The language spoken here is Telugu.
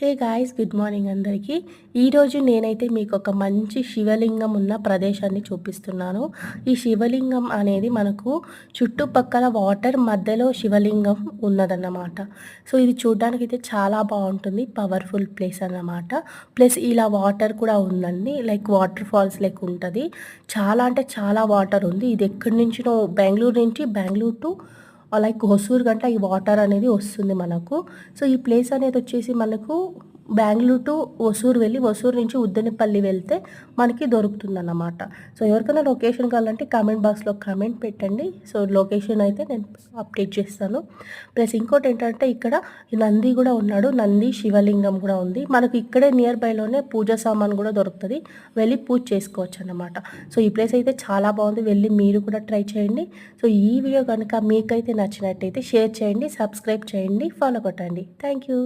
హే గాయ్స్, గుడ్ మార్నింగ్ అందరికీ. ఈరోజు నేనైతే మీకు ఒక మంచి శివలింగం ఉన్న ప్రదేశాన్ని చూపిస్తున్నాను. ఈ శివలింగం అనేది మనకు చుట్టుపక్కల వాటర్ మధ్యలో శివలింగం ఉన్నదన్నమాట. సో ఇది చూడడానికి అయితే చాలా బాగుంటుంది, పవర్ఫుల్ ప్లేస్ అన్నమాట. ప్లస్ ఇలా వాటర్ కూడా ఉందండి, లైక్ వాటర్ ఫాల్స్ లెక్క ఉంటుంది. చాలా అంటే చాలా వాటర్ ఉంది. ఇది ఎక్కడి నుంచినో బెంగళూరు టు లైక్ హొసూరు గంట ఈ వాటర్ అనేది వస్తుంది మనకు. సో ఈ ప్లేస్ అనేది వచ్చేసి మనకు బెంగళూరు టు హొసూరు వెళ్ళి హొసూరు నుంచి ఉద్దెనపల్లి వెళ్తే మనకి దొరుకుతుందన్నమాట. సో ఎవరికైనా లొకేషన్ కావాలంటే కామెంట్ బాక్స్లో కామెంట్ పెట్టండి. సో లొకేషన్ అయితే నేను అప్డేట్ చేస్తాను. ప్లస్ ఇంకోటి ఏంటంటే ఇక్కడ నంది కూడా ఉన్నాడు, నంది శివలింగం కూడా ఉంది. మనకు ఇక్కడే నియర్ బైలోనే పూజ సామాన్ కూడా దొరుకుతుంది, వెళ్ళి పూజ చేసుకోవచ్చు అన్నమాట. సో ఈ ప్లేస్ అయితే చాలా బాగుంది, వెళ్ళి మీరు కూడా ట్రై చేయండి. సో ఈ వీడియో కనుక మీకైతే నచ్చినట్టయితే షేర్ చేయండి, సబ్స్క్రైబ్ చేయండి, ఫాలో కొట్టండి. Thank you.